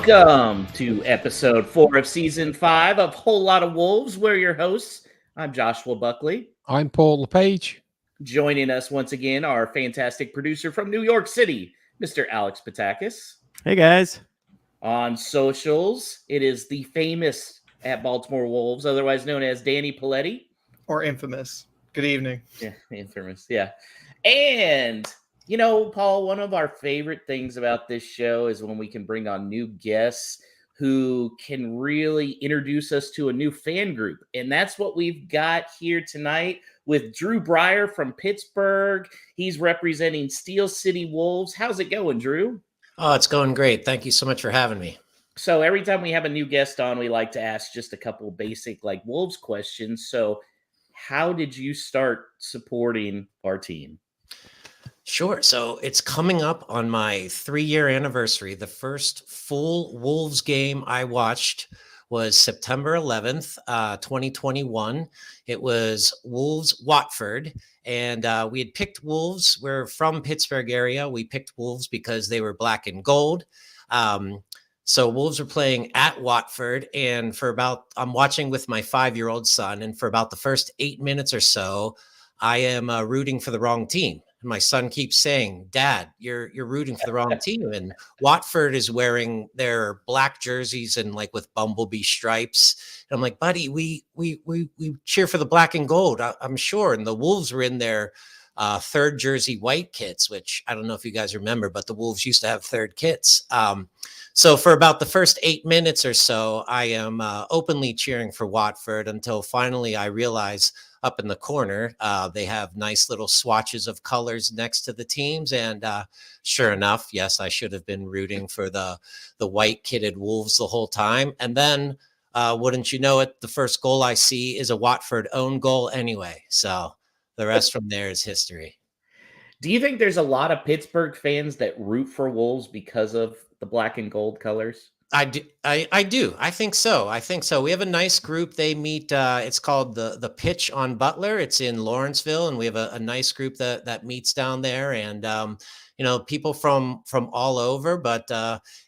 Welcome to episode 4 of season 5 of Whole Lot of Wolves. We're your hosts. I'm Joshua Buckley. I'm Paul LePage. Joining us once again, our fantastic producer from New York City, Mr. Alex Patakis. Hey, guys. On socials, it is the famous at Baltimore Wolves, otherwise known as Danny Paletti. Or infamous. Good evening. Yeah, infamous, yeah. And, you know, Paul, one of our favorite things about this show is when we can bring on new guests who can really introduce us to a new fan group. And that's what we've got here tonight with Drew Breyer from Pittsburgh. He's representing Steel City Wolves. How's it going, Drew? Oh, it's going great. Thank you so much for having me. So every time we have a new guest on, we like to ask just a couple basic like Wolves questions. So how did you start supporting our team? Sure. So it's coming up on my 3-year anniversary. The first full Wolves game I watched was September 11th, 2021. It was Wolves-Watford, and we had picked Wolves. We're from Pittsburgh area. We picked Wolves because they were black and gold. So Wolves were playing at Watford, and I'm watching with my 5-year-old son, and for about the first 8 minutes or so, I am rooting for the wrong team. And my son keeps saying, "Dad, you're rooting for the wrong team." And Watford is wearing their black jerseys and like with bumblebee stripes. And I'm like, "Buddy, we cheer for the black and gold, I'm sure." And the Wolves were in their third jersey white kits, which I don't know if you guys remember, but the Wolves used to have third kits. So for about the first 8 minutes or so, I am openly cheering for Watford until finally I realize up in the corner, they have nice little swatches of colors next to the teams. And sure enough, yes, I should have been rooting for the white kitted Wolves the whole time. And then wouldn't you know it, the first goal I see is a Watford own goal anyway. So the rest from there is history. Do you think there's a lot of Pittsburgh fans that root for Wolves because of the black and gold colors? I do. I think so. We have a nice group. They meet. It's called the Pitch on Butler. It's in Lawrenceville, and we have a nice group that meets down there. And people from all over. But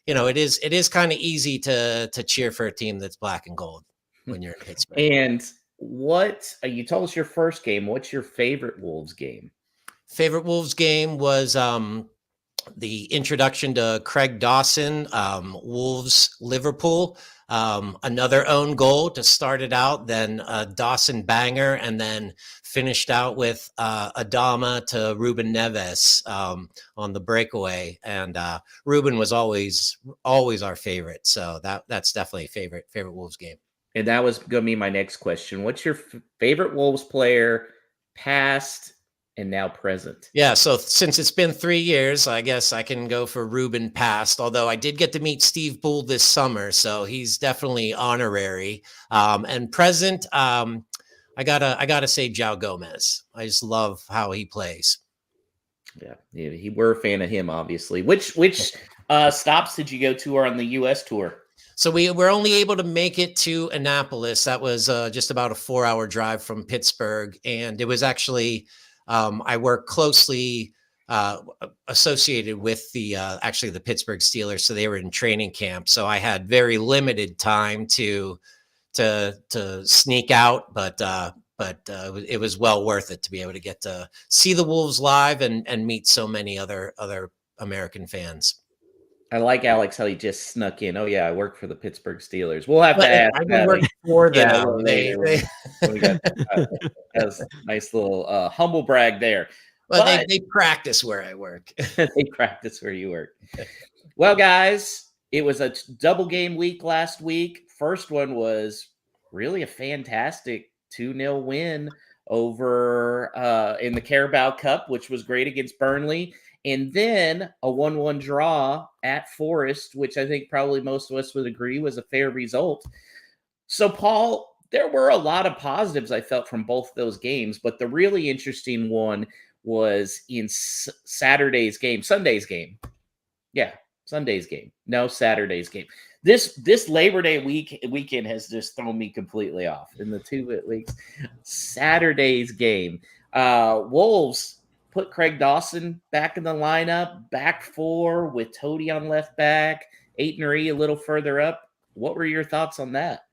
it is kind of easy to cheer for a team that's black and gold when you're in Pittsburgh. And what you told us your first game? What's your favorite Wolves game? Favorite Wolves game was the introduction to Craig Dawson, Wolves Liverpool, another own goal to start it out, then a Dawson banger, and then finished out with Adama to Ruben Neves on the breakaway. And Ruben was always our favorite, so that's definitely a favorite Wolves game. And that was going to be my next question. What's your favorite Wolves player, past and now present? Yeah, so since it's been 3 years, I guess I can go for Ruben past, although I did get to meet Steve Bull this summer, so he's definitely honorary. And present, I gotta say João Gomez. I just love how he plays. Yeah, we're a fan of him, obviously. Which stops did you go to on the U.S. tour? So we were only able to make it to Annapolis. That was just about a 4-hour drive from Pittsburgh, and it was actually I work closely associated with the Pittsburgh Steelers, so they were in training camp. So I had very limited time to sneak out, but it was well worth it to be able to get to see the Wolves live and meet so many other American fans. I like Alex how he just snuck in. Oh yeah, I work for the Pittsburgh Steelers. We'll have to ask. I work for them. We got that was a nice little humble brag there. Well, they practice where I work. They practice where you work. Well, guys, it was a double game week last week. First one was really a fantastic 2-0 win over in the Carabao Cup, which was great against Burnley. And then a 1-1 draw at Forest, which I think probably most of us would agree was a fair result. So, Paul, there were a lot of positives I felt from both those games, but the really interesting one was in Saturday's game. Yeah, Sunday's game. No, Saturday's game. This Labor Day weekend has just thrown me completely off in the 2 weeks. Saturday's game. Wolves put Craig Dawson back in the lineup, back four with Toady on left back, Aitonry a little further up. What were your thoughts on that?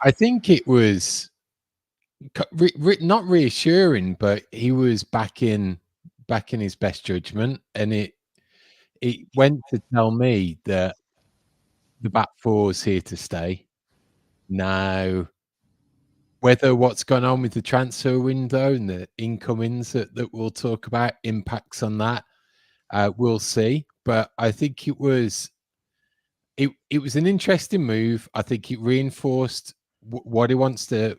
I think it was not reassuring, but he was back in his best judgment, and it went to tell me that the back four is here to stay. Now, whether what's gone on with the transfer window and the incomings that we'll talk about impacts on that, we'll see. But I think it was an interesting move. I think it reinforced what he wants to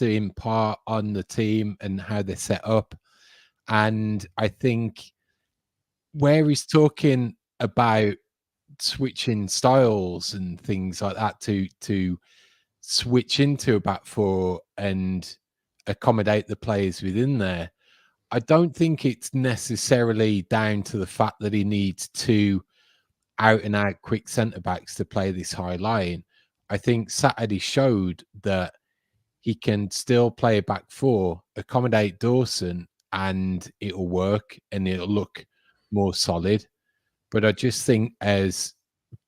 impart on the team and how they're set up. And I think where he's talking about switching styles and things like that to switch into a back four and accommodate the players within there, I don't think it's necessarily down to the fact that he needs two out and out quick centre backs to play this high line. I think Saturday showed that he can still play a back four, accommodate Dawson, and it'll work and it'll look more solid. But I just think as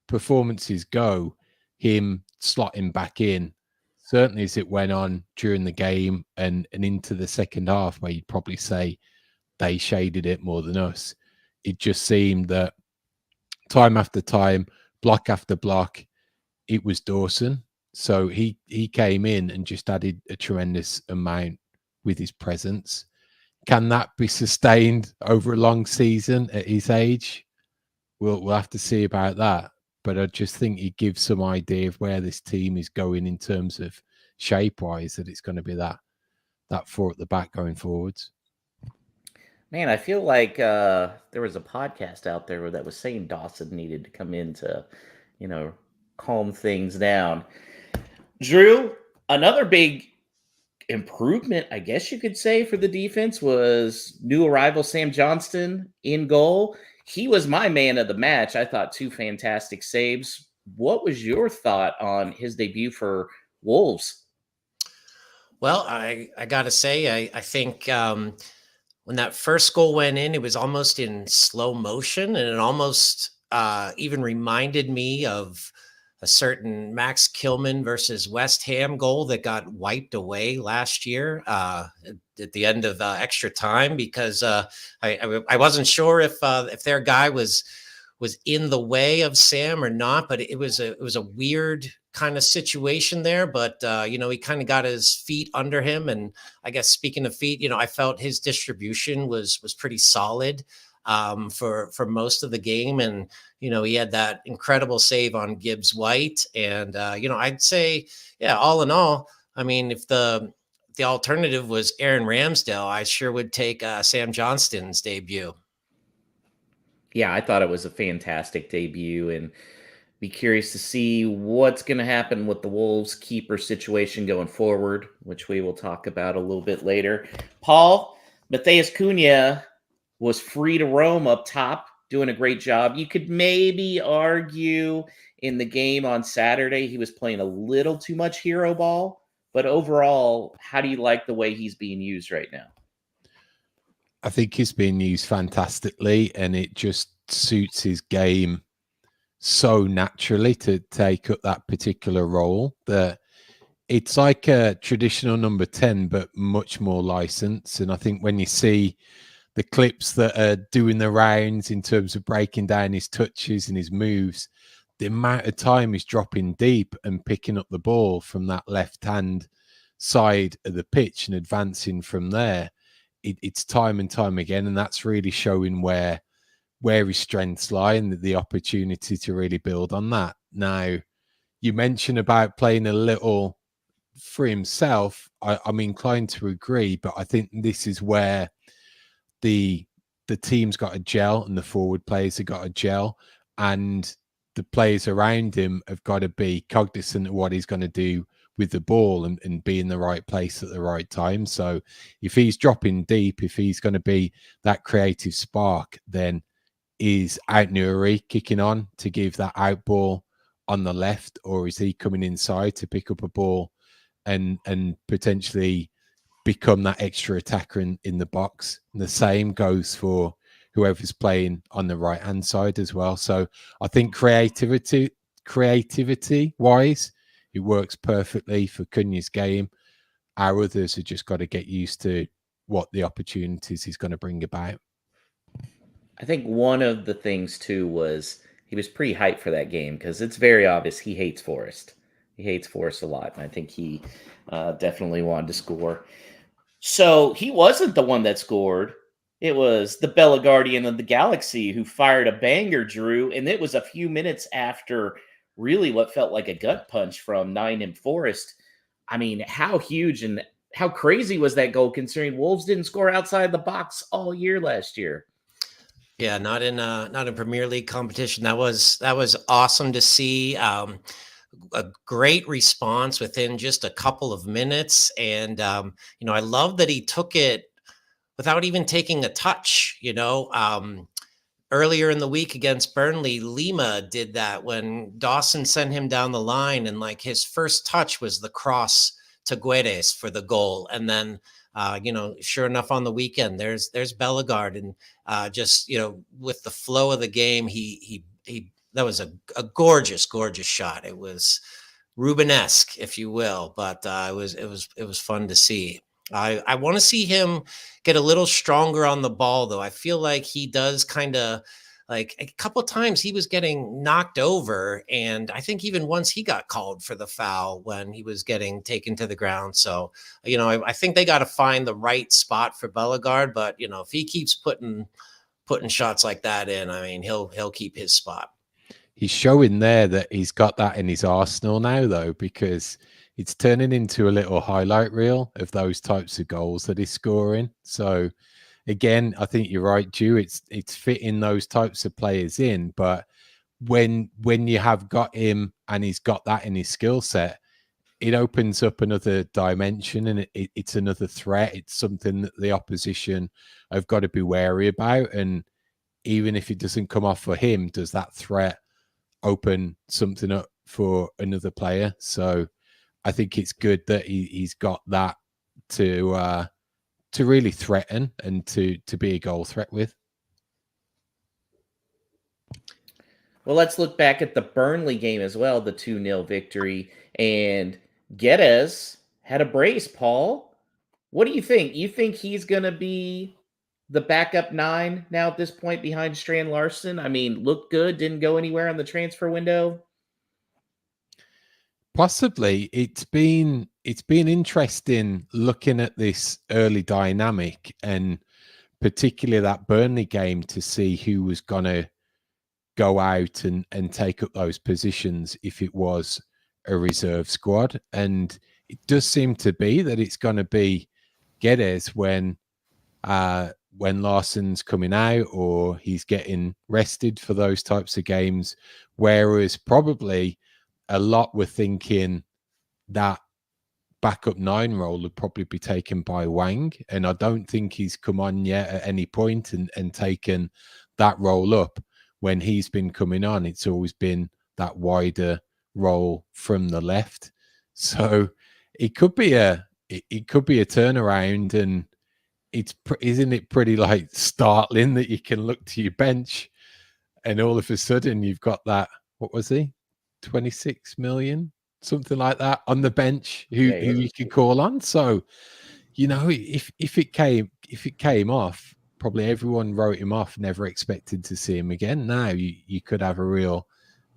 performances go, him slotting back in, certainly as it went on during the game and into the second half, where you'd probably say they shaded it more than us, it just seemed that time after time, block after block, it was Dawson. So he came in and just added a tremendous amount with his presence. Can that be sustained over a long season at his age? We'll have to see about that. But I just think it gives some idea of where this team is going in terms of shape-wise, that it's going to be that four at the back going forwards. Man, I feel like there was a podcast out there that was saying Dawson needed to come in to, calm things down. Drew, another big improvement, I guess you could say, for the defense was new arrival Sam Johnston in goal. He was my man of the match. I thought 2 fantastic saves. What was your thought on his debut for Wolves? Well, I got to say, I think when that first goal went in, it was almost in slow motion, and it almost even reminded me of a certain Max Kilman versus West Ham goal that got wiped away last year at the end of extra time, because I wasn't sure if their guy was in the way of Sam or not, but it was a weird kind of situation there. But he kind of got his feet under him, and I guess speaking of feet, I felt his distribution was pretty solid for most of the game, and he had that incredible save on Gibbs White, and I'd say, yeah, all in all, I mean, if the alternative was Aaron Ramsdale, I sure would take Sam Johnston's debut. Yeah, I thought it was a fantastic debut, and be curious to see what's going to happen with the Wolves keeper situation going forward, which we will talk about a little bit later. Paul, Matheus Cunha was free to roam up top, doing a great job. You could maybe argue in the game on Saturday he was playing a little too much hero ball, but overall, how do you like the way he's being used right now? I think he's being used fantastically, and it just suits his game so naturally to take up that particular role that it's like a traditional number 10, but much more licensed. And I think when you see the clips that are doing the rounds in terms of breaking down his touches and his moves, the amount of time he's dropping deep and picking up the ball from that left-hand side of the pitch and advancing from there, it's time and time again. And that's really showing where his strengths lie and the opportunity to really build on that. Now, you mentioned about playing a little for himself. I'm inclined to agree, but I think this is where the team's got a gel and the forward players have got a gel, and the players around him have got to be cognizant of what he's going to do with the ball and be in the right place at the right time. So if he's dropping deep, if he's going to be that creative spark, then is Out-Nuri kicking on to give that out ball on the left, or is he coming inside to pick up a ball and potentially become that extra attacker in the box? And the same goes for whoever's playing on the right hand side as well. So I think creativity wise, it works perfectly for Cunha's game. Our others have just got to get used to what the opportunities he's going to bring about. I think one of the things too was he was pretty hyped for that game because it's very obvious he hates Forest. He hates Forest a lot, and I think he definitely wanted to score. So he wasn't the one that scored. It was the Bella Guardian of the Galaxy who fired a banger, Drew, and it was a few minutes after really what felt like a gut punch from Nine and Forest. I mean, how huge and how crazy was that goal considering Wolves didn't score outside the box all year last year? Yeah, not in Premier League competition. That was awesome to see. A great response within just a couple of minutes, and I love that he took it without even taking a touch. Earlier in the week against Burnley, Lima did that when Dawson sent him down the line, and like his first touch was the cross to Guedes for the goal, and then sure enough, on the weekend, there's Bellegarde, and just with the flow of the game, he that was a gorgeous shot. It was Rubenesque, if you will, but it was fun to see. I want to see him get a little stronger on the ball, though. I feel like he does kind of, like, a couple times he was getting knocked over, and I think even once he got called for the foul when he was getting taken to the ground. So, I think they got to find the right spot for Bellegarde, but if he keeps putting shots like that in, I mean, he'll keep his spot. He's showing there that he's got that in his arsenal now, though, because it's turning into a little highlight reel of those types of goals that he's scoring. So again, I think you're right, Drew. It's fitting those types of players in, but when you have got him and he's got that in his skill set, it opens up another dimension, and it's another threat. It's something that the opposition have got to be wary about. And even if it doesn't come off for him, does that threat open something up for another player? So I think it's good that he's got that to really threaten and to be a goal threat with. Well, let's look back at the Burnley game as well, the 2-0 victory. And Guedes had a brace, Paul. What do you think? You think he's going to be the backup 9 now at this point behind Strand Larson? I mean, looked good, didn't go anywhere on the transfer window. Possibly. It's been interesting looking at this early dynamic, and particularly that Burnley game, to see who was going to go out and take up those positions if it was a reserve squad. And it does seem to be that it's going to be Guedes when Larson's coming out or he's getting rested for those types of games, whereas probably a lot were thinking that backup 9 role would probably be taken by Wang, and I don't think he's come on yet at any point and taken that role up. When he's been coming on, it's always been that wider role from the left. So it could be a turnaround, and isn't it pretty like startling that you can look to your bench and all of a sudden you've got that, what was he, 26 million, something like that, on the bench who you could call on. So if it came off, probably everyone wrote him off, never expected to see him again. Now you could have a real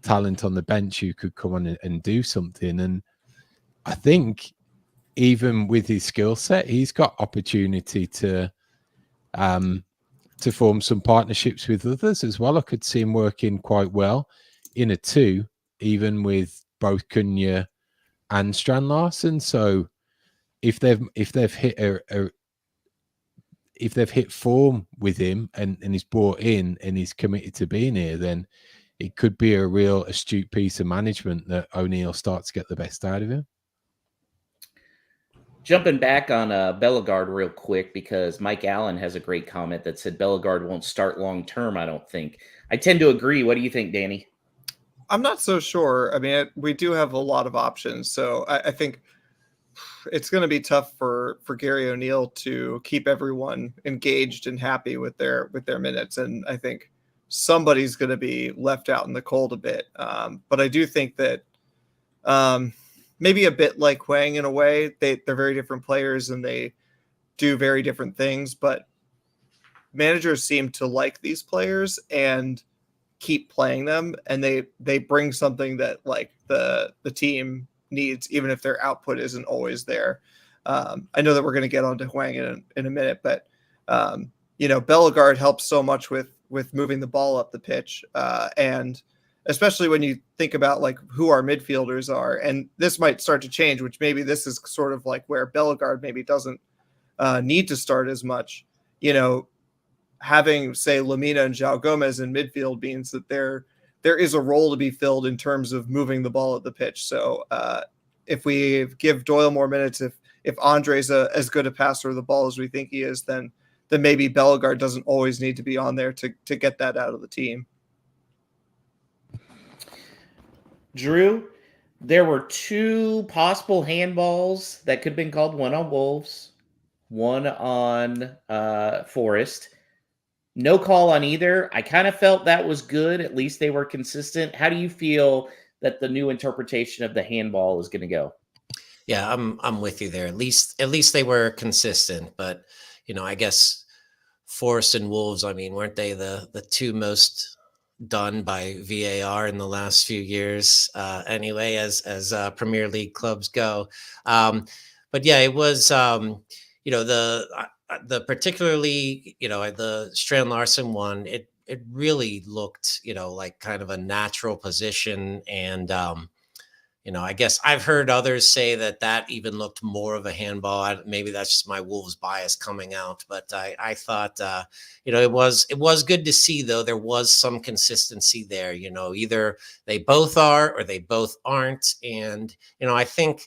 talent on the bench who could come on and do something. And I think even with his skill set, he's got opportunity to form some partnerships with others as well. I could see him working quite well in a 2, even with both Cunha and Strand Larson. So if they've hit form with him and he's bought in and he's committed to being here, then it could be a real astute piece of management that O'Neill starts to get the best out of him. Jumping back on Bellegarde real quick, because Mike Allen has a great comment that said Bellegarde won't start long term, I don't think. I tend to agree. What do you think, Danny? I'm not so sure. I mean, we do have a lot of options. So I think it's going to be tough for Gary O'Neill to keep everyone engaged and happy with their minutes, and I think somebody's going to be left out in the cold a bit. But I do think that maybe a bit like Hwang in a way, they're very different players and they do very different things, but managers seem to like these players and keep playing them, and they bring something that like the team needs, even if their output isn't always there. I know that we're going to get onto Hwang in a minute, but Bellegarde helps so much with moving the ball up the pitch, and especially when you think about like who our midfielders are, and this might start to change, which maybe this is sort of like where Bellegarde maybe doesn't need to start as much. Having, say, Lamina and João Gomez in midfield means that there is a role to be filled in terms of moving the ball at the pitch. So if we give Doyle more minutes, if Andre's as good a passer of the ball as we think he is, then maybe Bellegarde doesn't always need to be on there to get that out of the team. Drew, there were two possible handballs that could have been called, one on Wolves, one on Forest. No call on either. I kind of felt that was good. At least they were consistent. How do you feel that the new interpretation of the handball is going to go? Yeah, I'm with you there. At least they were consistent. But I guess Forest and Wolves, I mean, weren't they the two most done by VAR in the last few years? Anyway, as Premier League clubs go. But yeah, it was the particularly, the Strand Larsen one, it really looked, like kind of a natural position. And, I guess I've heard others say that even looked more of a handball. Maybe that's just my Wolves bias coming out, but I thought, it was good to see, though. There was some consistency there, either they both are or they both aren't. And, I think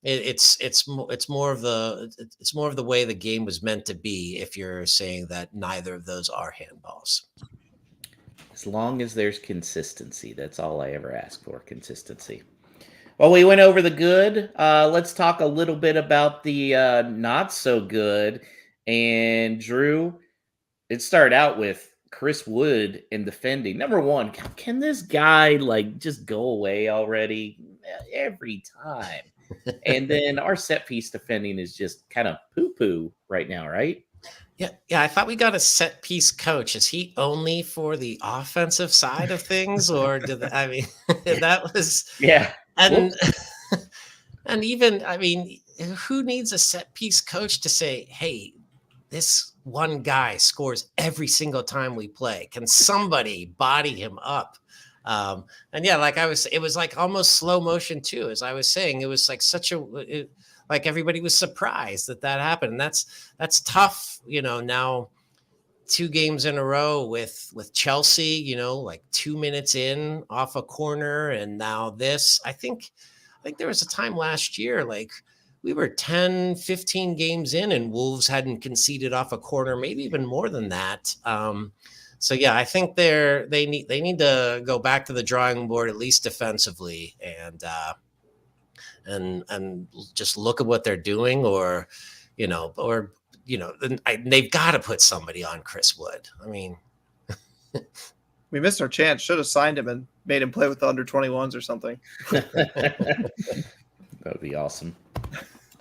it's more of the way the game was meant to be, if you're saying that neither of those are handballs. As long as there's consistency, that's all I ever ask for, consistency. Well, we went over the good. Let's talk a little bit about the not so good. And Drew, it started out with Chris Wood in defending. Number one, can this guy just go away already? Every time. And then our set piece defending is just kind of poo-poo right now, right? Yeah. I thought we got a set piece coach. Is he only for the offensive side of things, or that was yeah. And and even, who needs a set piece coach to say, hey, this one guy scores every single time we play? Can somebody body him up? And yeah, it was like almost slow motion too. As I was saying, it was like like everybody was surprised that happened. And that's tough, now 2 games in a row with Chelsea, like 2 minutes in off a corner. And now this, I think there was a time last year, like we were 10, 15 games in and Wolves hadn't conceded off a corner, maybe even more than that. So yeah, I think they need to go back to the drawing board, at least defensively, and just look at what they're doing, or they've got to put somebody on Chris Wood. I mean, we missed our chance. Should have signed him and made him play with the under 21s or something. That would be awesome.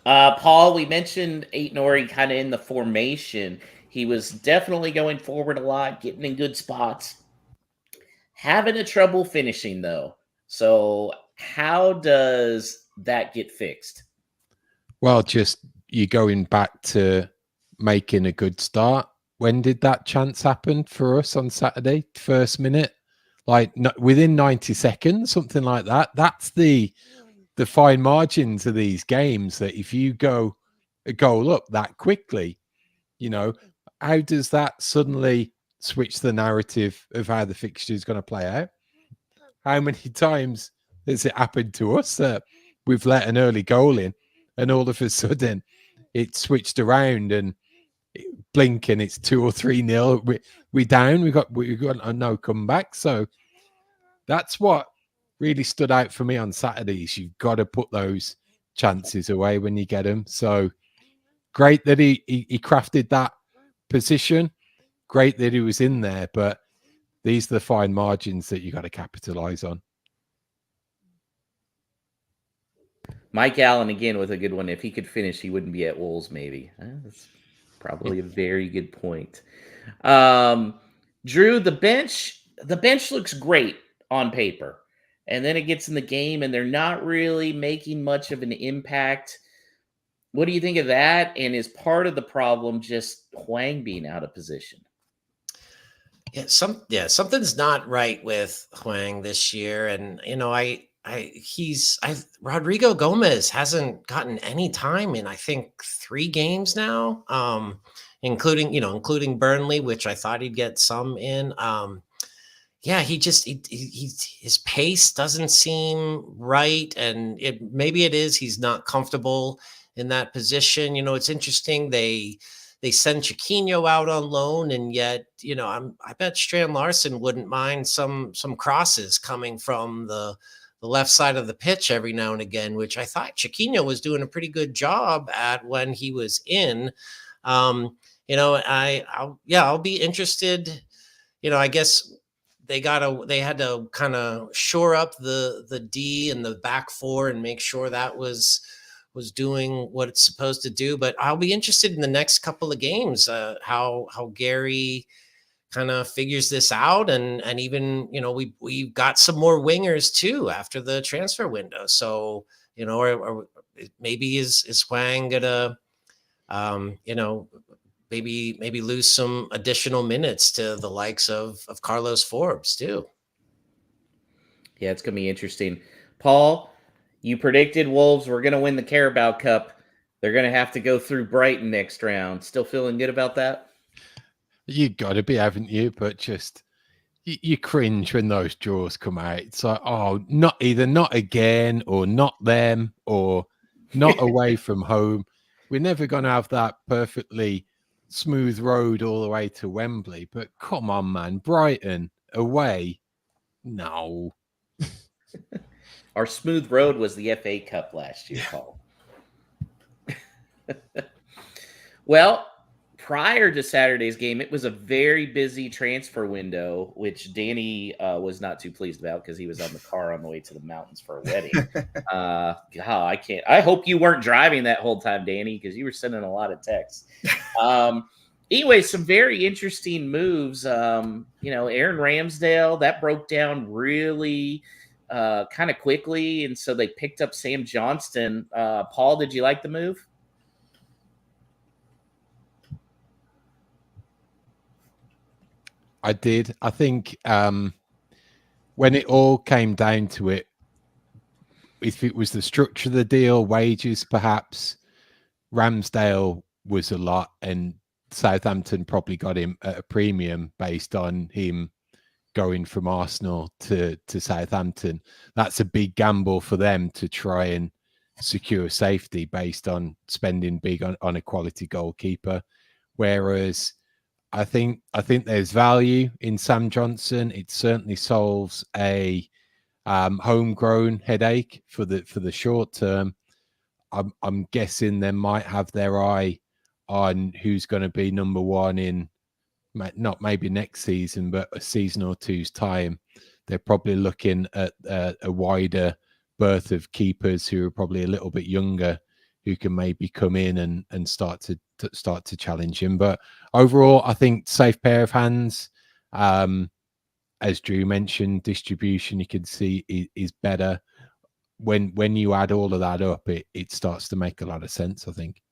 Paul, we mentioned Aït-Nouri kind of in the formation. He was definitely going forward a lot, getting in good spots. Having a trouble finishing, though. So how does that get fixed? Well, just you're going back to making a good start. When did that chance happen for us on Saturday? First minute? Within 90 seconds, something like that. That's the fine margins of these games, that if you go a goal up that quickly, how does that suddenly switch the narrative of how the fixture is going to play out? How many times has it happened to us that we've let an early goal in and all of a sudden it switched around and blinking, it's 2 or 3-0. We down. We got a no comeback. So that's what really stood out for me on Saturdays. You've got to put those chances away when you get them. So great that he crafted that position. Great that he was in there, but these are the fine margins that you got to capitalize on. Mike Allen again with a good one. If he could finish, he wouldn't be at Wolves. Maybe that's probably a very good point. Drew, the bench looks great on paper, and then it gets in the game, and they're not really making much of an impact. What do you think of that? And is part of the problem just Hwang being out of position? Something's not right with Hwang this year, and Rodrigo Gomez hasn't gotten any time in I think 3 games now, including Burnley, which I thought he'd get some in. His pace doesn't seem right, and maybe it is he's not comfortable in that position. It's interesting they send Chiquinho out on loan, and yet, I bet Strand Larson wouldn't mind some crosses coming from the left side of the pitch every now and again, which I thought Chiquinho was doing a pretty good job at when he was in. I'll be interested. I guess they had to kind of shore up the D and the back four and make sure that was doing what it's supposed to do. But I'll be interested in the next couple of games, how Gary kind of figures this out. And even, we've got some more wingers too after the transfer window. So, or maybe is Hwang gonna, maybe lose some additional minutes to the likes of Carlos Forbes too. Yeah, it's going to be interesting. Paul, you predicted Wolves were going to win the Carabao Cup. They're going to have to go through Brighton next round. Still feeling good about that? You got to be, haven't you? But just you cringe when those draws come out. It's like, oh, not again, or not them, or not away from home. We're never going to have that perfectly smooth road all the way to Wembley. But come on, man, Brighton away? No. Our smooth road was the FA Cup last year, Paul. Well, prior to Saturday's game, it was a very busy transfer window, which Danny was not too pleased about because he was on the car on the way to the mountains for a wedding. I hope you weren't driving that whole time, Danny, because you were sending a lot of texts. Anyway, some very interesting moves. Aaron Ramsdale, that broke down really kind of quickly, and so they picked up Sam Johnston. Paul, did you like the move? I did. I think when it all came down to it, if it was the structure of the deal, wages perhaps, Ramsdale was a lot, and Southampton probably got him at a premium based on him going from Arsenal to Southampton. That's a big gamble for them to try and secure safety based on spending big on a quality goalkeeper. Whereas I think there's value in Sam Johnson. It certainly solves a homegrown headache for the short term. I'm guessing they might have their eye on who's going to be number one in not maybe next season, but a season or two's time. They're probably looking at a wider berth of keepers who are probably a little bit younger, who can maybe come in and start to challenge him. But overall, I think safe pair of hands. As Drew mentioned, distribution you can see is better. When you add all of that up, it starts to make a lot of sense, I think.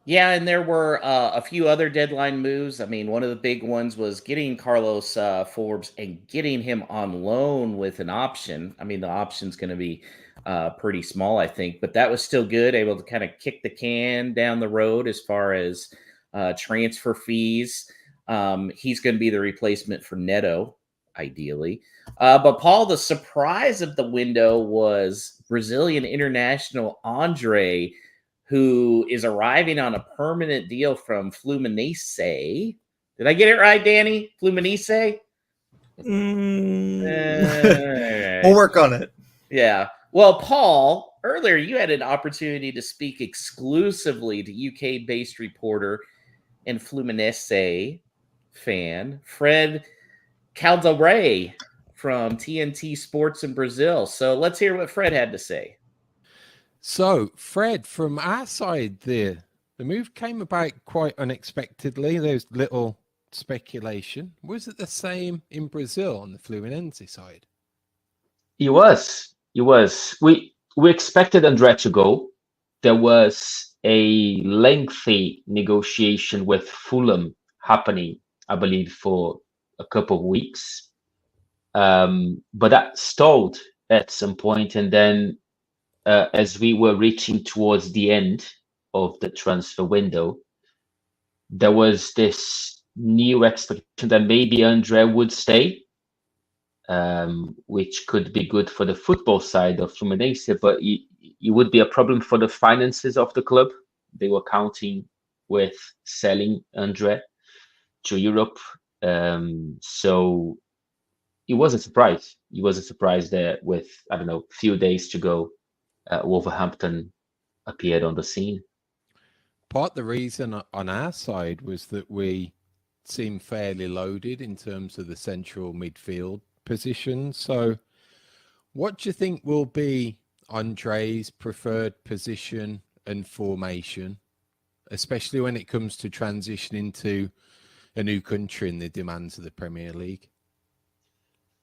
Yeah, and there were a few other deadline moves. I mean, one of the big ones was getting Carlos Forbes and getting him on loan with an option. I mean, the option's going to be pretty small, I think, but that was still good, able to kind of kick the can down the road as far as transfer fees. He's going to be the replacement for Neto, ideally. But Paul, the surprise of the window was Brazilian international Andre, who is arriving on a permanent deal from Fluminense. Did I get it right, Danny? Fluminense? We'll work on it. Yeah. Well, Paul, earlier you had an opportunity to speak exclusively to UK-based reporter and Fluminense fan, Fred Calderay from TNT Sports in Brazil. So let's hear what Fred had to say. So, Fred, from our side, the move came about quite unexpectedly. There's little speculation. Was it the same in Brazil on the Fluminense side? It was. It was. We expected André to go. There was a lengthy negotiation with Fulham happening, I believe, for a couple of weeks. But that stalled at some point, and then as we were reaching towards the end of the transfer window, there was this new expectation that maybe André would stay, which could be good for the football side of Fluminense, but it would be a problem for the finances of the club. They were counting with selling André to Europe. So it was a surprise. It was a surprise there with, I don't know, few days to go, Wolverhampton appeared on the scene. Part of the reason on our side was that we seemed fairly loaded in terms of the central midfield position. So what do you think will be André's preferred position and formation, especially when it comes to transitioning to a new country in the demands of the Premier League?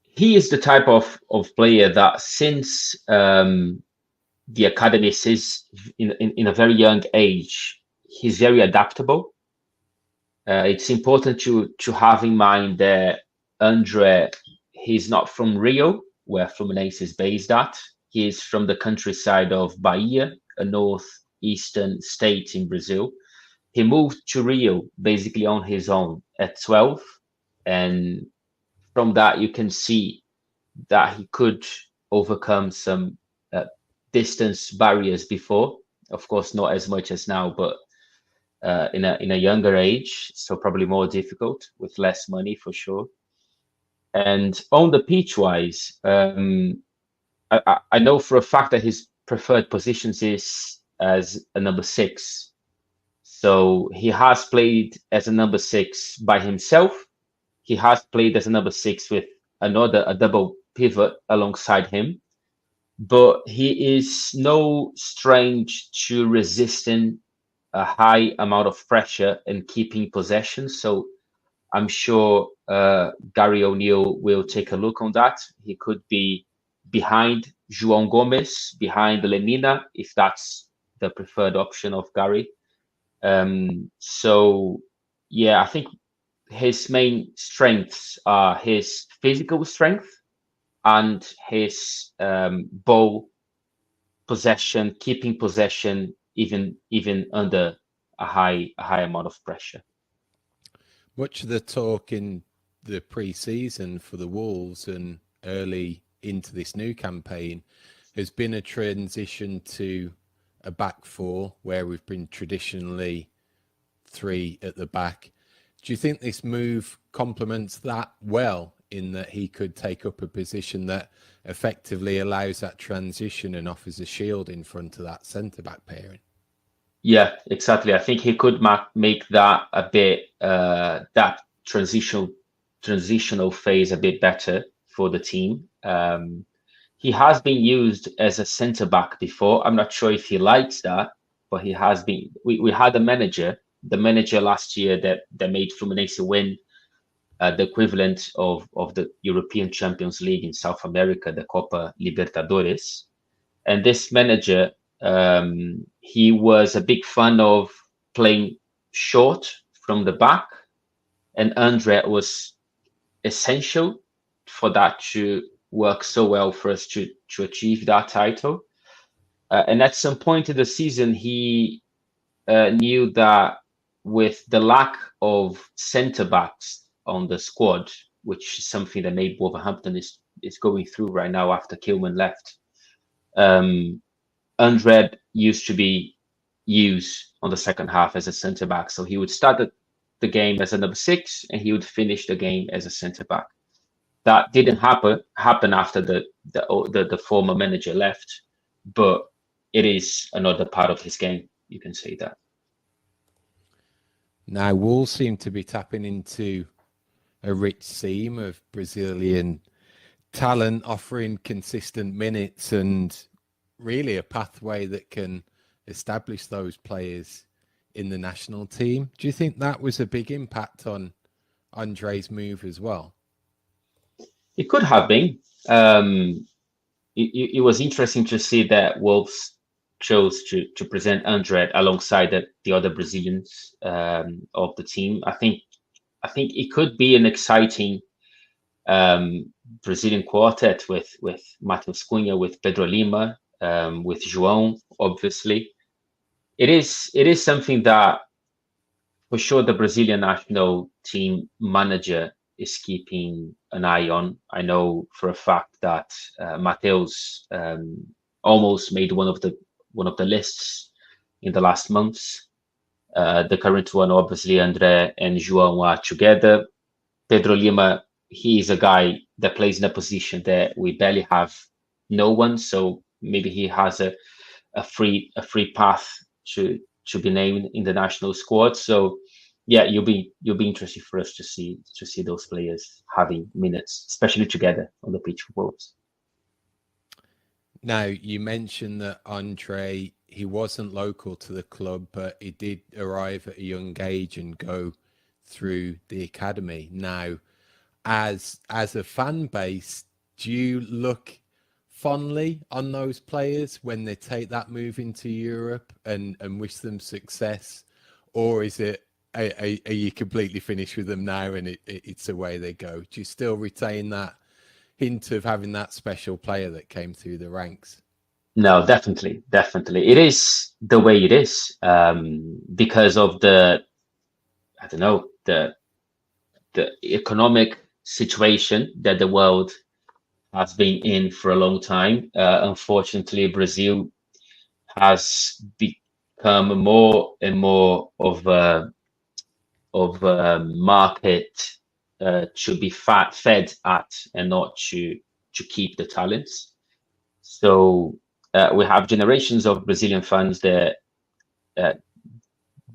He is the type of player that since the academy is in a very young age, he's very adaptable. It's important to have in mind that André, he's not from Rio, where Fluminense is based at. He is from the countryside of Bahia, a northeastern state in Brazil. He moved to Rio basically on his own at 12. And from that, you can see that he could overcome some distance barriers before. Of course, not as much as now, but in a younger age, so probably more difficult with less money for sure. And on the pitch wise, I know for a fact that his preferred positions is as a number 6. So he has played as a number 6 by himself. He has played as a number 6 with a double pivot alongside him. But he is no strange to resisting a high amount of pressure and keeping possession. So I'm sure Gary O'Neill will take a look on that. He could be behind João Gomes, behind Lemina, if that's the preferred option of Gary. So, yeah, I think his main strengths are his physical strength and his ball possession, keeping possession, even under a high amount of pressure. Much of the talk in the pre-season for the Wolves and early into this new campaign has been a transition to a back 4 where we've been traditionally 3 at the back. Do you think this move complements that well, in that he could take up a position that effectively allows that transition and offers a shield in front of that centre-back pairing? Yeah, exactly. I think he could make that a bit, that transitional phase a bit better for the team. He has been used as a centre-back before. I'm not sure if he likes that, but he has been. We had the manager last year that made Fluminense win the equivalent of the European Champions League in South America, the Copa Libertadores. And this manager, he was a big fan of playing short from the back, and André was essential for that to work so well for us to achieve that title. And at some point in the season, he knew that with the lack of centre-backs on the squad, which is something that maybe Wolverhampton is going through right now after Kilman left, André used to be used on the second half as a centre-back. So he would start the game as a number 6 and he would finish the game as a centre-back. That didn't happen after the the former manager left, but it is another part of his game. You can say that. Now, Wolves seem to be tapping into a rich seam of Brazilian talent, offering consistent minutes and really a pathway that can establish those players in the national team. Do you think that was a big impact on Andre's move as well? It could have been. It was interesting to see that Wolves chose to present Andre alongside the other Brazilians of the team. I think it could be an exciting Brazilian quartet with Matheus Cunha, with Pedro Lima, with João. Obviously, it is something that for sure the Brazilian national team manager is keeping an eye on. I know for a fact that Matheus almost made one of the lists in the last months. The current one, obviously, Andre and João are together. Pedro Lima, he is a guy that plays in a position that we barely have no one, so maybe he has a free path to be named in the national squad. So yeah, you'll be interested for us to see those players having minutes, especially together on the pitch for Wolves. Now, you mentioned that Andre, he wasn't local to the club, but he did arrive at a young age and go through the academy. Now, as a fan base, do you look fondly on those players when they take that move into Europe and wish them success? Or is it, are you completely finished with them now and it's away they go? Do you still retain that hint of having that special player that came through the ranks? No, definitely. It is the way it is because of the economic situation that the world has been in for a long time. Unfortunately, Brazil has become more and more of a market to be fed at and not to keep the talents. So we have generations of Brazilian fans that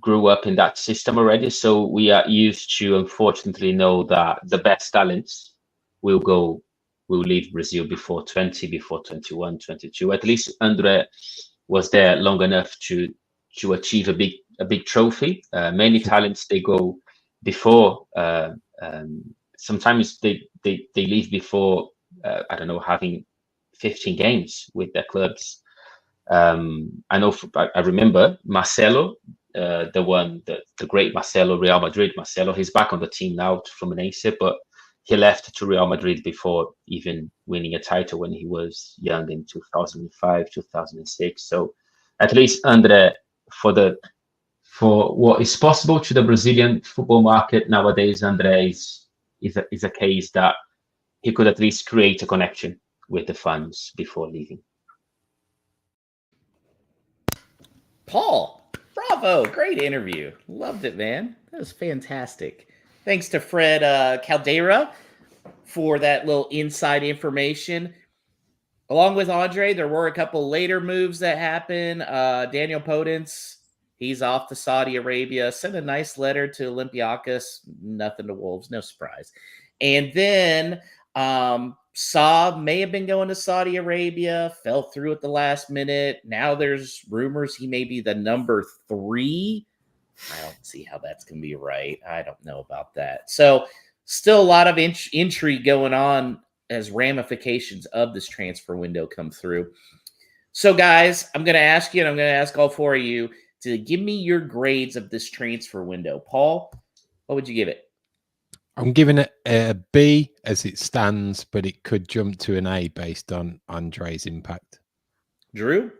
grew up in that system already. So we are used to, unfortunately, know that the best talents will leave Brazil before 20, before 21, 22. At least Andre was there long enough to achieve a big trophy. Many talents, they go before. Sometimes they leave before having 15 games with their clubs. I remember Marcelo, the great Marcelo, Real Madrid Marcelo. He's back on the team now from Fluminense, but he left to Real Madrid before even winning a title when he was young in 2005, 2006. So at least Andre, for what is possible to the Brazilian football market nowadays, Andre is a case that he could at least create a connection with the fans before leaving. Paul, bravo. Great interview. Loved it, man. That was fantastic. Thanks to Fred Caldera for that little inside information. Along with Andre, there were a couple later moves that happened. Daniel Podence, he's off to Saudi Arabia. Sent a nice letter to Olympiacos. Nothing to Wolves. No surprise. And then Saab may have been going to Saudi Arabia, fell through at the last minute. Now there's rumors he may be the number 3. I don't see how that's going to be right. I don't know about that. So still a lot of intrigue going on as ramifications of this transfer window come through. So guys, I'm going to ask you, and I'm going to ask all 4 of you to give me your grades of this transfer window. Paul, what would you give it? I'm giving it a B as it stands, but it could jump to an A based on Andre's impact. Drew?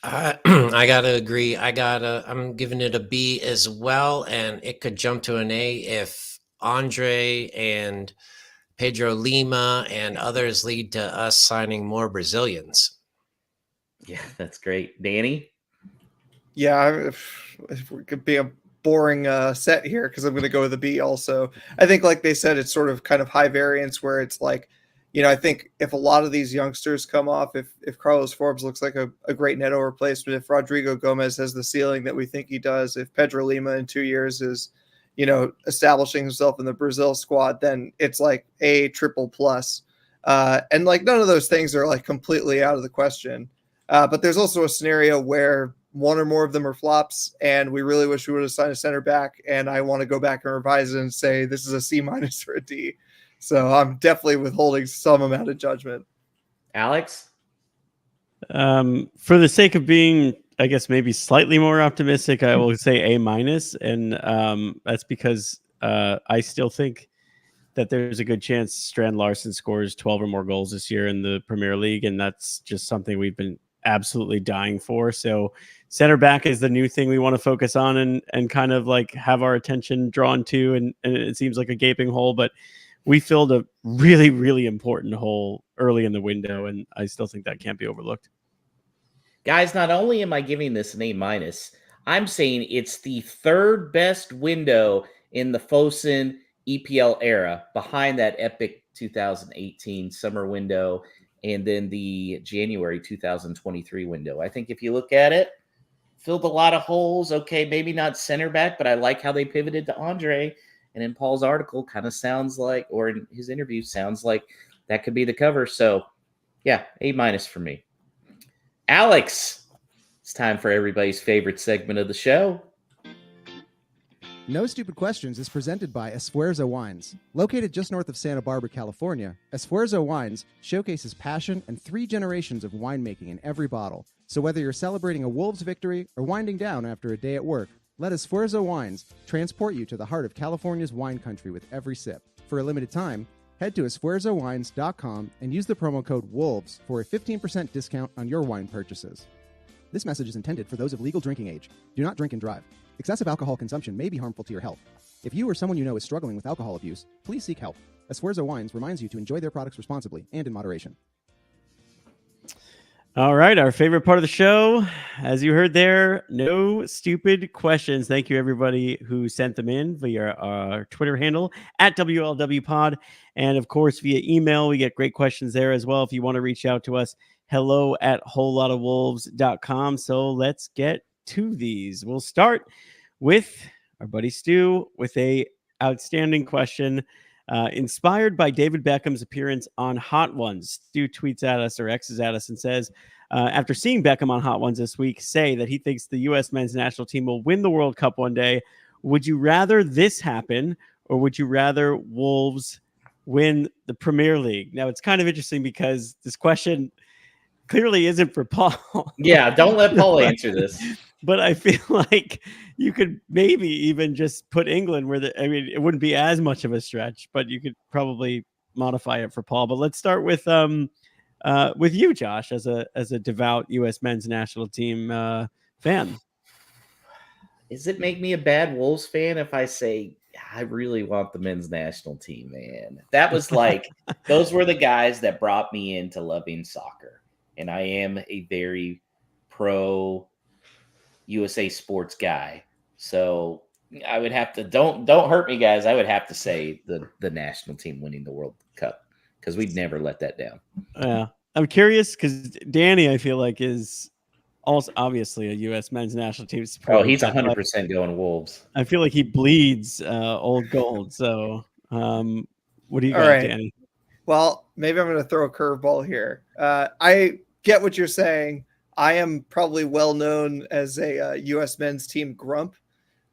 I gotta agree. I'm giving it a B as well, and it could jump to an A if Andre and Pedro Lima and others lead to us signing more Brazilians. Yeah, that's great. Danny? Yeah, if it could be a boring set here because I'm going to go with a B also. I think, like they said, it's sort of kind of high variance where it's like I think if a lot of these youngsters come off, if Carlos Forbes looks like a great Neto replacement, if Rodrigo Gomez has the ceiling that we think he does, if Pedro Lima in 2 years is, establishing himself in the Brazil squad, then it's like a triple plus. And like none of those things are like completely out of the question. But there's also a scenario where one or more of them are flops, and we really wish we would have signed a center back. And I want to go back and revise it and say this is a C- or a D. So I'm definitely withholding some amount of judgment. Alex? For the sake of being, I guess, maybe slightly more optimistic, I will say A-. And that's because I still think that there's a good chance Strand Larsen scores 12 or more goals this year in the Premier League. And that's just something we've been absolutely dying for. So center back is the new thing we want to focus on and kind of like have our attention drawn to. And it seems like a gaping hole, but we filled a really, really important hole early in the window, and I still think that can't be overlooked. Guys, not only am I giving this an A-, I'm saying it's the third best window in the Fosun EPL era, behind that epic 2018 summer window and then the January 2023 window. I think if you look at it, filled a lot of holes. Okay, maybe not center back, but I like how they pivoted to Andre. And in Paul's article, kind of sounds like, or in his interview, sounds like that could be the cover. So, yeah, A- for me. Alex, it's time for everybody's favorite segment of the show. No Stupid Questions is presented by Esfuerzo Wines. Located just north of Santa Barbara, California, Esfuerzo Wines showcases passion and 3 generations of winemaking in every bottle. So whether you're celebrating a Wolves victory or winding down after a day at work, let Esfuerzo Wines transport you to the heart of California's wine country with every sip. For a limited time, head to esfuerzowines.com and use the promo code WOLVES for a 15% discount on your wine purchases. This message is intended for those of legal drinking age. Do not drink and drive. Excessive alcohol consumption may be harmful to your health. If you or someone you know is struggling with alcohol abuse, please seek help. Esfuerzo Wines reminds you to enjoy their products responsibly and in moderation. All right, our favorite part of the show, as you heard there, no stupid questions. Thank you, everybody who sent them in via our Twitter handle at WLWpod. And, of course, via email. We get great questions there as well. If you want to reach out to us, hello@wholelotofwolves.com. So let's get to these. We'll start with our buddy Stu with a outstanding question. Inspired by David Beckham's appearance on Hot Ones, Stu tweets at us or X's at us and says, after seeing Beckham on Hot Ones this week say that he thinks the U.S. men's national team will win the World Cup one day, would you rather this happen or would you rather Wolves win the Premier League? Now, it's kind of interesting because this question clearly isn't for Paul. Yeah, don't let Paul answer this. But I feel like you could maybe even just put England where it wouldn't be as much of a stretch, but you could probably modify it for Paul. But let's start with you, Josh, as a devout U.S. men's national team fan. Does it make me a bad Wolves fan if I say I really want the men's national team, man? That was like, those were the guys that brought me into loving soccer. And I am a very pro USA sports guy. So I would have to, don't hurt me, guys. I would have to say the national team winning the World Cup because we'd never let that down. Yeah. I'm curious because Danny, I feel like, is also obviously a U.S. men's national team supporter. Oh, he's 100% going Wolves. I feel like he bleeds old gold. So what do you got, right, Danny? Well, maybe I'm going to throw a curveball here. I get what you're saying. I am probably well known as a U.S. men's team grump.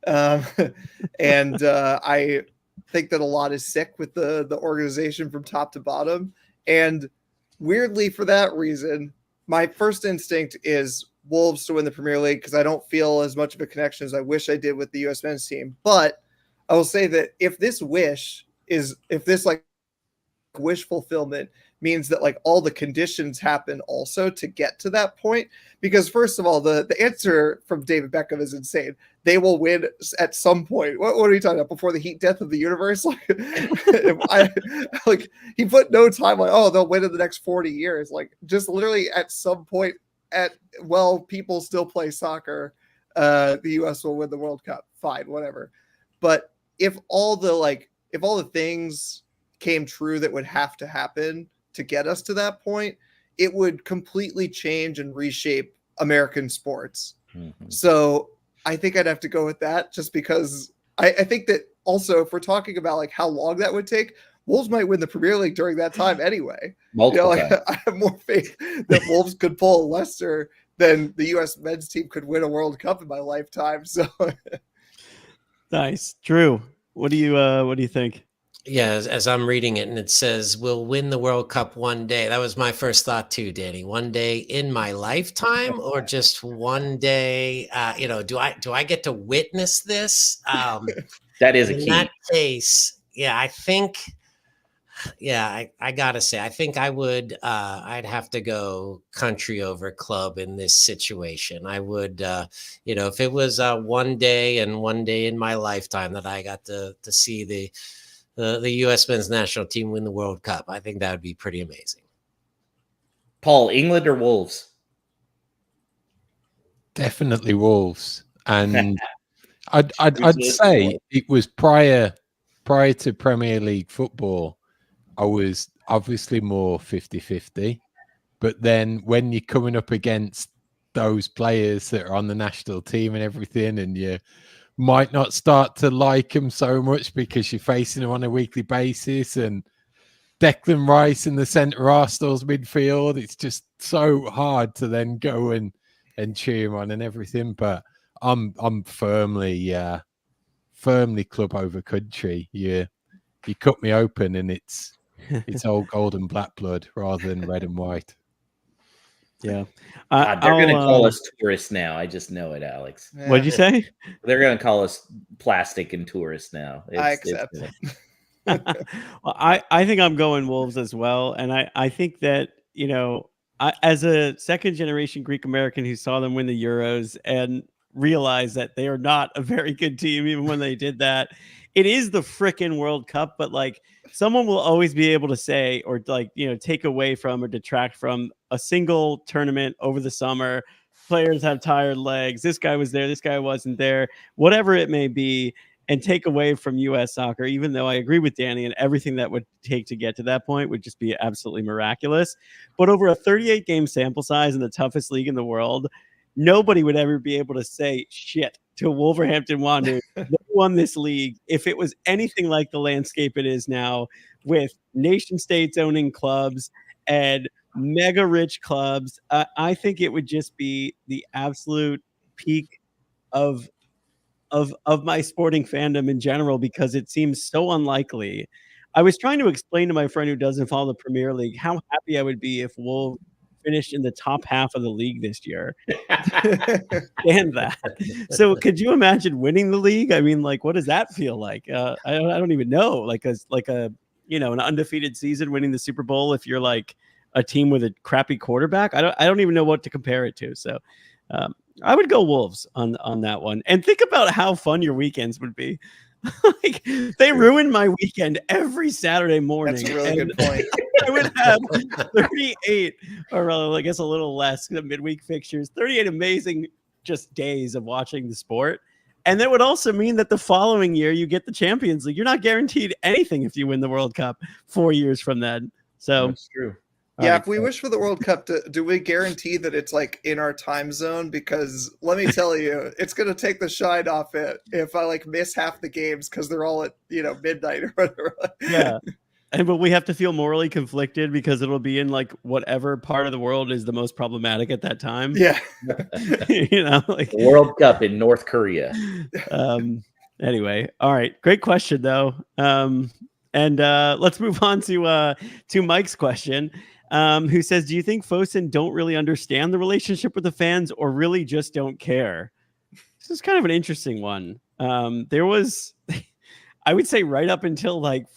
And I think that a lot is sick with the organization from top to bottom. And weirdly, for that reason, my first instinct is Wolves to win the Premier League because I don't feel as much of a connection as I wish I did with the U.S. men's team. But I will say that if this wish fulfillment means that like all the conditions happen also to get to that point, because first of all, the answer from David Beckham is insane. They will win at some point. What are you talking about? Before the heat death of the universe? He put no timeline. They'll win in the next 40 years. Like just literally at some point people still play soccer. The US will win the World Cup. Fine, whatever. But if all the things came true that would have to happen to get us to that point, it would completely change and reshape American sports. Mm-hmm. So I think I'd have to go with that, just because I think that also, if we're talking about like how long that would take, Wolves might win the Premier League during that time anyway. Multiple times. I have more faith that Wolves could pull Leicester than the U.S. men's team could win a World Cup in my lifetime. So Nice. Drew, what do you think? Yeah, as I'm reading it, and it says we'll win the World Cup one day. That was my first thought too, Danny. One day in my lifetime, or just one day? Do I get to witness this? That is a In key. that case, yeah, I think. Yeah, I gotta say, I think I would. I'd have to go country over club in this situation. I would, if it was one day and one day in my lifetime that I got to see the U.S. men's national team win the World Cup, I think that would be pretty amazing. Paul, England or Wolves? Definitely Wolves. And I'd say it was prior to Premier League football, I was obviously more 50-50. But then when you're coming up against those players that are on the national team and everything, and you might not start to like them so much because you're facing them on a weekly basis, and Declan Rice in the centre Arsenal's midfield, it's just so hard to then go and cheer him on and everything. But I'm firmly club over country. You cut me open and it's old gold and black blood rather than red and white. Yeah. They're going to call us tourists now. I just know it, Alex. What'd you say? They're going to call us plastic and tourists now. I accept. Well, I think I'm going Wolves as well. And I think that, as a second generation Greek American who saw them win the Euros and realized that they are not a very good team, even when they did that, it is the frickin' World Cup, but like someone will always be able to say, or take away from or detract from a single tournament over the summer. Players have tired legs. This guy was there. This guy wasn't there, whatever it may be, and take away from U.S. soccer, even though I agree with Danny, and everything that would take to get to that point would just be absolutely miraculous. But over a 38 game sample size in the toughest league in the world, nobody would ever be able to say shit to Wolverhampton Wanderers. They won this league if it was anything like the landscape it is now, with nation states owning clubs and mega rich clubs. I think it would just be the absolute peak of my sporting fandom in general, because it seems so unlikely. I was trying to explain to my friend who doesn't follow the Premier League how happy I would be if Wolves finished in the top half of the league this year. And that. So could you imagine winning the league? I mean, like, what does that feel like? I don't even know. Like an undefeated season, winning the Super Bowl if you're like a team with a crappy quarterback. I don't even know what to compare it to. So I would go Wolves on that one. And think about how fun your weekends would be. Like, they ruin my weekend every Saturday morning. That's a really good point. I would have 38, or I guess a little less, the midweek fixtures, 38 amazing just days of watching the sport. And that would also mean that the following year you get the Champions League. You're not guaranteed anything if you win the World Cup 4 years from then. So that's true. Yeah, if we wish for the World Cup, do we guarantee that it's like in our time zone? Because let me tell you, it's going to take the shine off it if I like miss half the games because they're all at midnight or whatever. Yeah, but we have to feel morally conflicted because it'll be in like whatever part of the world is the most problematic at that time. Yeah, like World Cup in North Korea. Anyway, all right, great question though. And let's move on to Mike's question. Who says, do you think Fosun don't really understand the relationship with the fans, or really just don't care? This is kind of an interesting one. There was, I would say, right up until like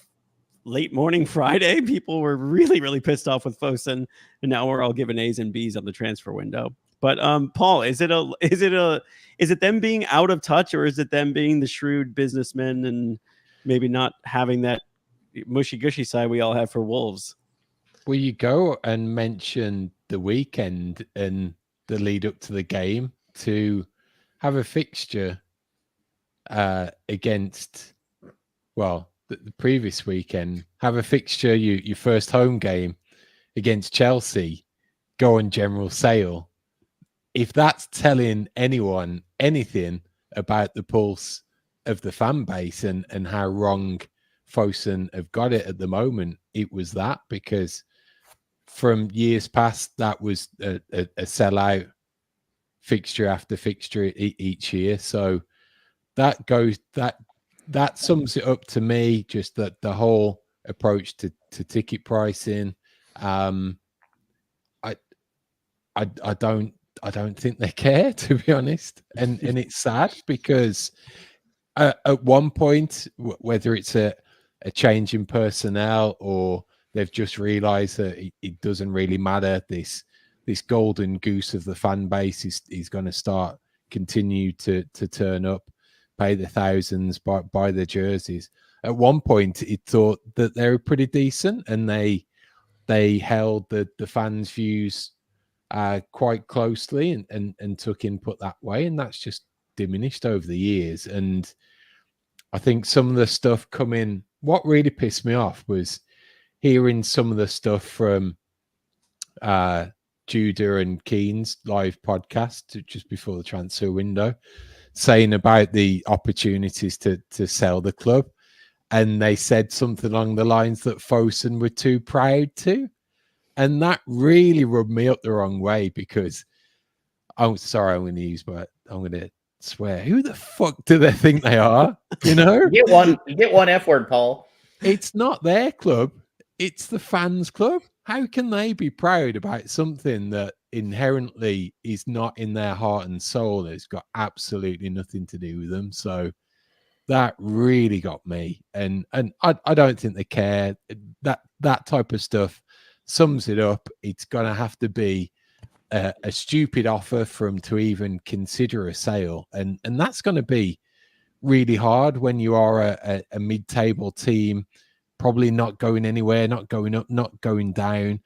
late morning Friday, people were really, really pissed off with Fosun, and now we're all giving A's and B's on the transfer window. But Paul, is it them being out of touch, or is it them being the shrewd businessmen and maybe not having that mushy gushy side we all have for Wolves? Well, you go and mention the weekend and the lead up to the game to have a fixture against, well, the previous weekend, have a fixture, your first home game against Chelsea go on general sale. If that's telling anyone anything about the pulse of the fan base and how wrong Fosun have got it at the moment, it was that, because from years past, that was a sellout fixture after fixture each year. So that sums it up to me, just that the whole approach to ticket pricing. I don't think they care, to be honest, and it's sad, because at one point, whether it's a change in personnel or they've just realised that it doesn't really matter, this golden goose of the fan base is going to continue to turn up, pay the thousands, buy the jerseys. At one point, it thought that they were pretty decent, and they held the fans' views quite closely and took input that way, and that's just diminished over the years. And I think some of the stuff coming, what really pissed me off was hearing some of the stuff from Judah and Keane's live podcast just before the transfer window, saying about the opportunities to sell the club, and they said something along the lines that Fosun were too proud to. And that really rubbed me up the wrong way, because I'm sorry, I'm going to swear. Who the fuck do they think they are? You know, you get one F word, Paul. It's not their club; it's the fans' club. How can they be proud about something that inherently is not in their heart and soul? It's got absolutely nothing to do with them. So that really got me, and I don't think they care. That type of stuff sums it up. It's going to have to be a stupid offer for them to even consider a sale, and that's going to be really hard when you are a mid-table team, probably not going anywhere, not going up, not going down,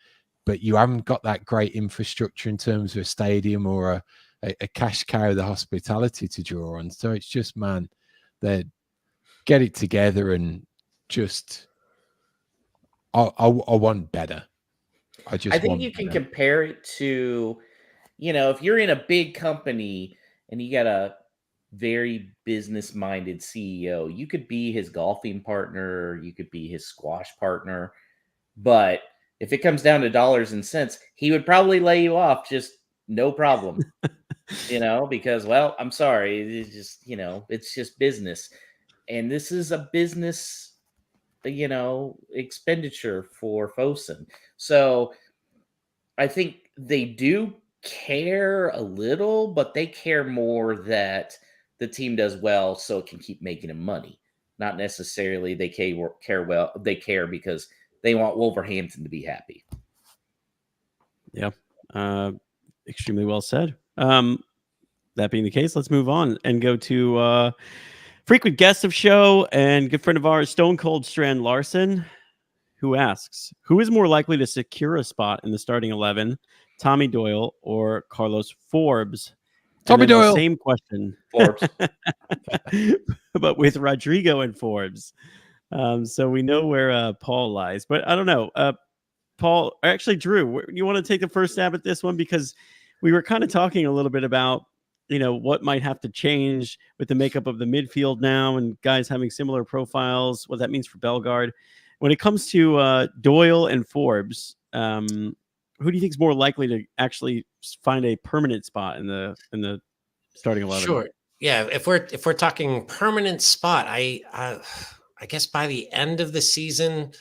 but you haven't got that great infrastructure in terms of a stadium or a cash cow, the hospitality to draw on. So it's just, man, they get it together, and just I want better. I think you can compare it to, if you're in a big company and you got a very business-minded CEO, you could be his golfing partner, you could be his squash partner, but if it comes down to dollars and cents, he would probably lay you off just no problem. Because, well, I'm sorry, it's just, it's just business. And this is a business, expenditure for Fosun. So I think they do care a little, but they care more that the team does well so it can keep making them money. Not necessarily they care well. They care because they want Wolverhampton to be happy. Yeah. Extremely well said. That being the case, let's move on and go to frequent guest of show and good friend of ours, Stone Cold Strand Larson, who asks, who is more likely to secure a spot in the starting 11, Tommy Doyle or Carlos Forbes? Tommy Doyle. Same question. Forbes. But with Rodrigo and Forbes. So we know where Paul lies. But I don't know. Paul, actually, Drew, you want to take the first stab at this one? Because we were kind of talking a little bit about, what might have to change with the makeup of the midfield now and guys having similar profiles, what that means for Bellegarde. When it comes to Doyle and Forbes, who do you think is more likely to actually find a permanent spot in the starting 11? Sure. Yeah. If we're talking permanent spot, I guess by the end of the season,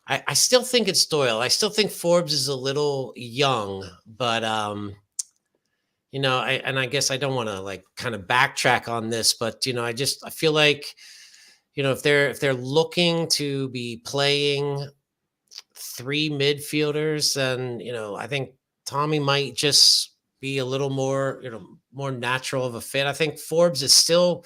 I still think it's Doyle. I still think Forbes is a little young, but I guess I don't want to kind of backtrack on this, but I feel like, if they're looking to be playing three midfielders, then I think Tommy might just be a little more more natural of a fit. I think Forbes is still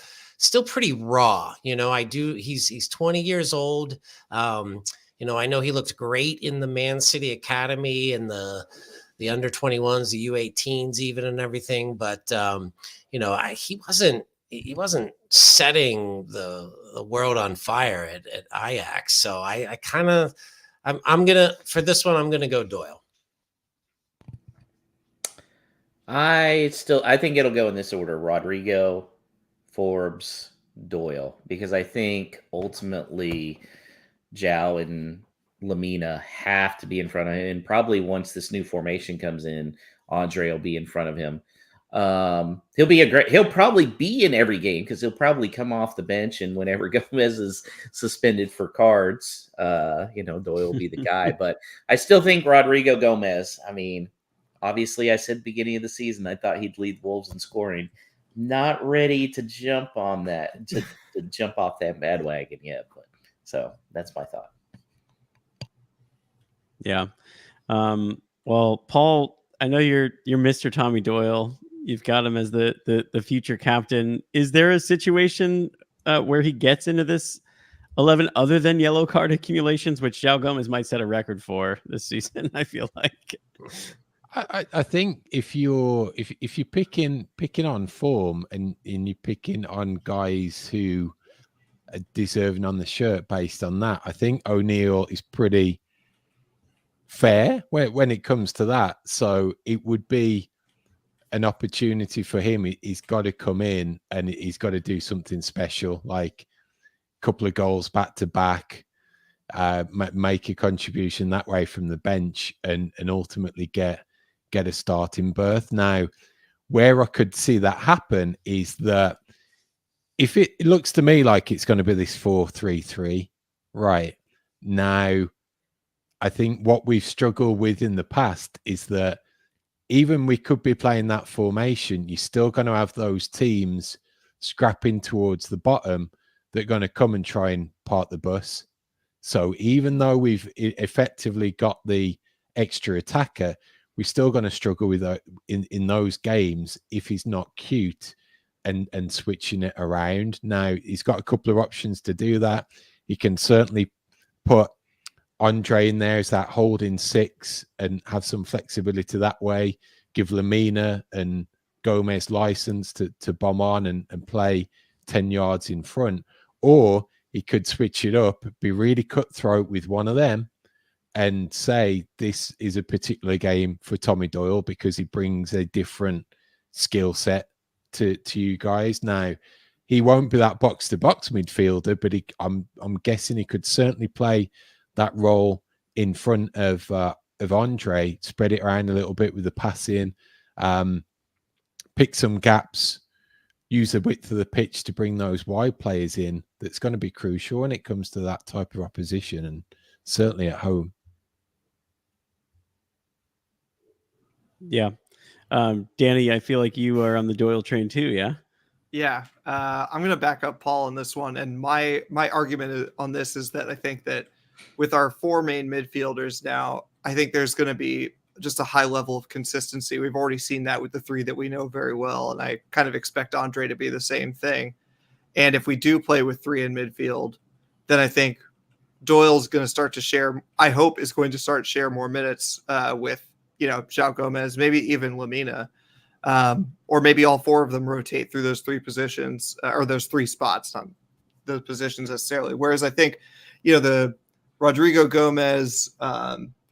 pretty raw. He's 20 years old. I know he looked great in the Man City Academy and the under 21s, the U18s even, and everything, but he wasn't setting the world on fire at Ajax. So I kind of I'm gonna for this one. I'm gonna go Doyle. I think it'll go in this order: Rodrigo, Forbes, Doyle, because I think ultimately Zhao and Lamina have to be in front of him. And probably once this new formation comes in, Andre will be in front of him. He'll probably be in every game because he'll probably come off the bench, and whenever Gomez is suspended for cards, Doyle will be the guy. But I still think Rodrigo Gomez. I mean, obviously, I said beginning of the season I thought he'd lead Wolves in scoring. Not ready to jump on that to jump off that bandwagon yet, but so that's my thought. Yeah. Well, Paul, I know you're Mr. Tommy Doyle. You've got him as the future captain. Is there a situation where he gets into this 11 other than yellow card accumulations, which Zhao Gomez might set a record for this season? I feel like. I think if you're picking on form and you're picking on guys who are deserving on the shirt based on that, I think O'Neill is pretty fair when it comes to that. So it would be an opportunity for him. He's got to come in and he's got to do something special, like a couple of goals back to back, make a contribution that way from the bench, and ultimately get a starting berth. Now, where I could see that happen is that if it looks to me like it's going to be this 4-3-3, right now, I think what we've struggled with in the past is that even we could be playing that formation, you're still going to have those teams scrapping towards the bottom that are going to come and try and park the bus. So even though we've effectively got the extra attacker, we're still going to struggle with in those games if he's not cute and switching it around. Now, he's got a couple of options to do that. He can certainly put Andre in there as that holding six and have some flexibility that way, give Lamina and Gomez license to bomb on and play 10 yards in front. Or he could switch it up, be really cutthroat with one of them, and say this is a particular game for Tommy Doyle because he brings a different skill set to you guys. Now, he won't be that box-to-box midfielder, but I'm guessing he could certainly play that role in front of Andre, spread it around a little bit with the passing, pick some gaps, use the width of the pitch to bring those wide players in. That's going to be crucial when it comes to that type of opposition, and certainly at home. Yeah. Danny, I feel like you are on the Doyle train too, yeah? Yeah. I'm going to back up Paul on this one. And my argument on this is that I think that with our four main midfielders now, I think there's going to be just a high level of consistency. We've already seen that with the three that we know very well. And I kind of expect Andre to be the same thing. And if we do play with three in midfield, then I think Doyle's going to start to share, I hope is going to start to share more minutes with, Zhao Gomez, maybe even Lamina, or maybe all four of them rotate through those three positions or those three spots, not those positions necessarily. Whereas I think, the Rodrigo Gomez,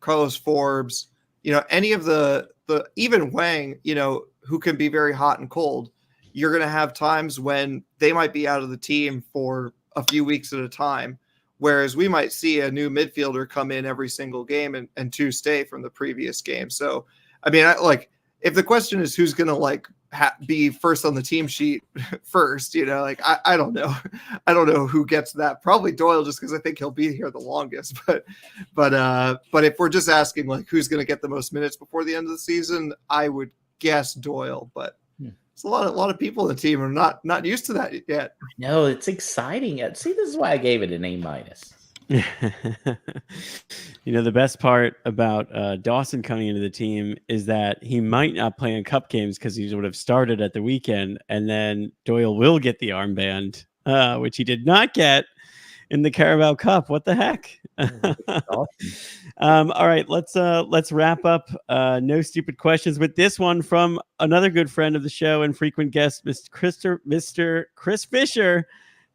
Carlos Forbes, any of the even Wang, who can be very hot and cold, you're going to have times when they might be out of the team for a few weeks at a time. Whereas we might see a new midfielder come in every single game and two stay from the previous game. So, I mean, if the question is who's going to be first on the team sheet first, I don't know. I don't know who gets that. Probably Doyle, just because I think he'll be here the longest. But if we're just asking who's going to get the most minutes before the end of the season, I would guess Doyle. But it's a lot of people in the team are not used to that yet. No, it's exciting. See, this is why I gave it an A-. The best part about Dawson coming into the team is that he might not play in cup games because he would have started at the weekend, and then Doyle will get the armband, which he did not get in the Carabao Cup. What the heck? Awesome. All right, let's wrap up. No stupid questions with this one from another good friend of the show and frequent guest, Mr. Chris Fisher.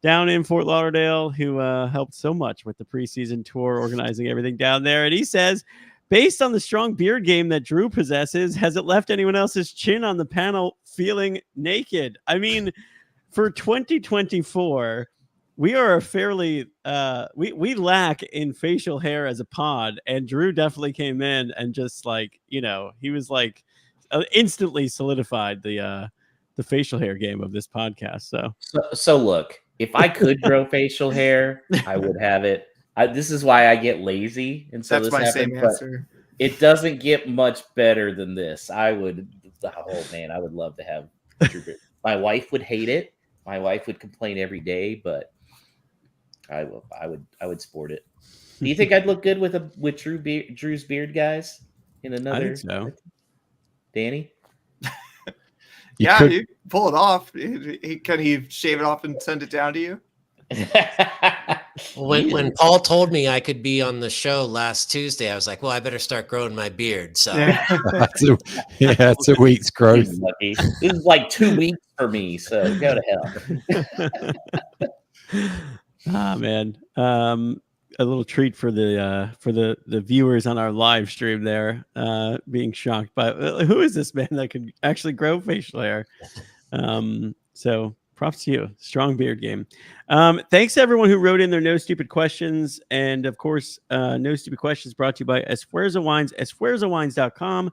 down in Fort Lauderdale who helped so much with the preseason tour, organizing everything down there. And he says, based on the strong beard game that Drew possesses, has it left anyone else's chin on the panel feeling naked? I mean, for 2024, we are a fairly we lack in facial hair as a pod, and Drew definitely came in and just like, you know, he was like instantly solidified the facial hair game of this podcast. So look, if I could grow facial hair, I would have it. This is why I get lazy, and so That's this my happens, same but answer. it doesn't get much better than this. I would love to have Drew Beard. My wife would hate it. My wife would complain every day, but I would sport it. Do you think I'd look good with Drew's beard, guys? In another, I think so. Danny? You pull it off. Can he shave it off and send it down to you? When Paul told me I could be on the show last Tuesday, I was like, well, I better start growing my beard. So that's a week's growth. Lucky. This is like 2 weeks for me, so go to hell. Man. A little treat for the viewers on our live stream there, being shocked by who is this man that can actually grow facial hair. So props to you. Strong beard game. Thanks to everyone who wrote in their No Stupid Questions. And of course, No Stupid Questions brought to you by Esfuerzo Wines, esfuerzowines.com.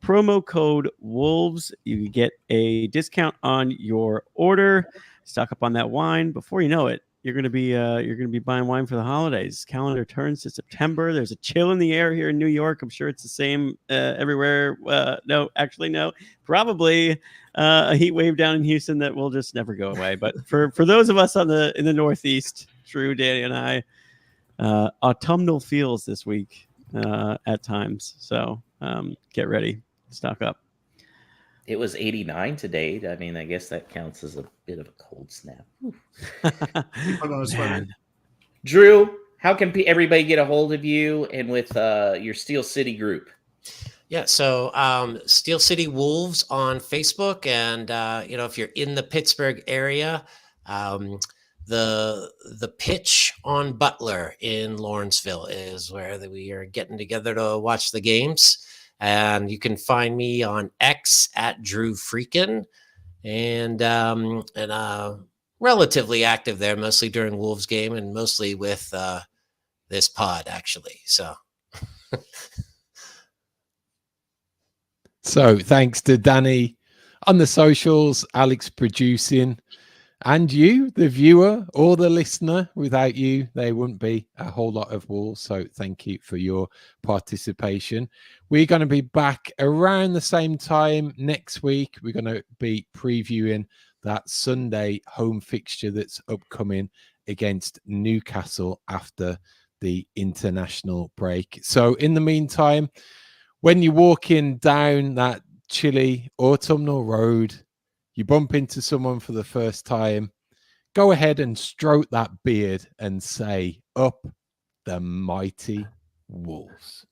Promo code Wolves. You get a discount on your order. Stock up on that wine. Before you know it, you're gonna be buying wine for the holidays. Calendar turns to September. There's a chill in the air here in New York. I'm sure it's the same everywhere. No, probably a heat wave down in Houston that will just never go away. But for those of us in the Northeast, Drew, Danny, and I, autumnal feels this week at times. So get ready, stock up. It was 89 today. I mean, I guess that counts as a bit of a cold snap. Drew, how can everybody get a hold of you and with your Steel City group? Yeah, so Steel City Wolves on Facebook, and if you're in the Pittsburgh area, the pitch on Butler in Lawrenceville is where we are getting together to watch the games. And you can find me on X at Drew Freakin, and relatively active there, mostly during Wolves game and mostly with this pod, actually. So thanks to Danny on the socials, Alex producing, and you, the viewer or the listener. Without you, there wouldn't be a whole lot of Wolves. So thank you for your participation. We're going to be back around the same time next week. We're going to be previewing that Sunday home fixture that's upcoming against Newcastle after the international break. So in the meantime, when you're walking down that chilly autumnal road, you bump into someone for the first time, go ahead and stroke that beard and say, "Up the mighty Wolves."